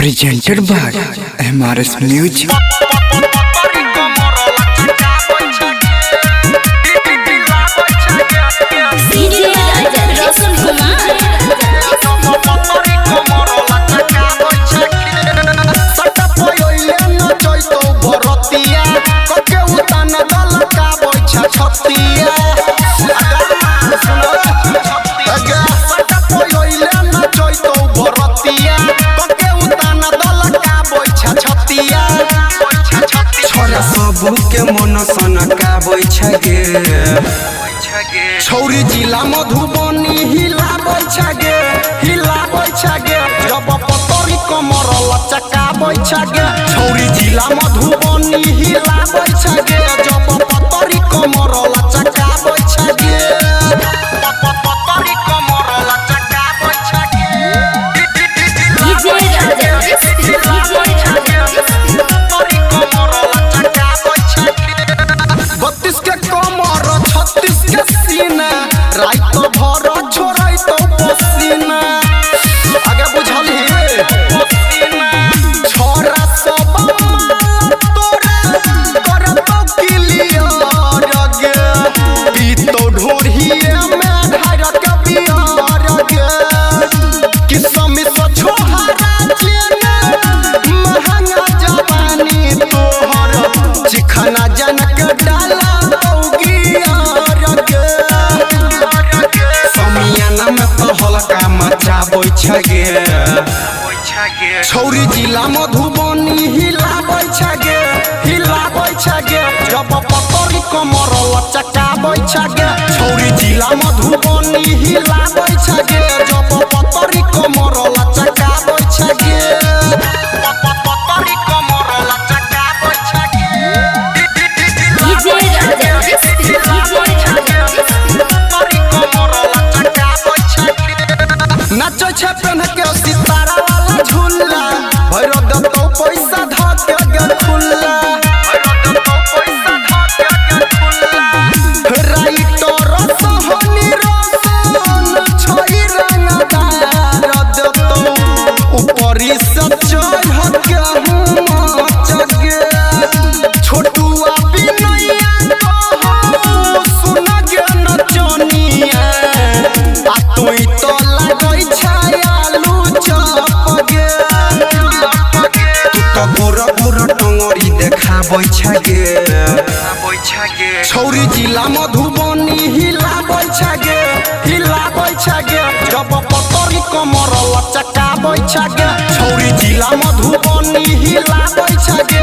presented by MRS Music. के मन सनकाबै छगे छौरी जिला मधुबनी हिलाबै छगे जब पतरी कमर लचकाबै छगे छौरी जिला मधुबनी हिलाबै छगे जब पतरी कमर लचकाबै छगे पतरी कमर लचकाबै छगे रात भर छोड़ै तो पसीना आगे बुझल हे छोरा सब तोरा करतो क्लियर गे ई तो ढोढ़िए में ढार के बियार गे किसम से छोहरा जेना महंगा जवानी तोहर चिखना जनक डाला हल्का मचाबै छगे छौरी जिला मधुबनी हिलाबै छगे जब पतरी कमर लचकाबै छगे छौरी जिला मधुबनी हिलाबै छगे जब पतरी कमर लचकाबै छगे पतरी कमर लचकाबै छगे नाचो छे पेन के सितारा वाला झूला भैर दतो पैसा धके गे खुल्ला राइटर सोहनी रसन छोई रंगदार दतो ऊपरी से चढ़ के मचगे छोटुआ बिनैया तो सुन गे नचनिया आ तोई तो देखाबै छगे छौरी जिला मधुबनी हिलाबै छगे जब पतरी कमर लचकाबै छगे छौरी जिला मधुबनी हिलाबै छगे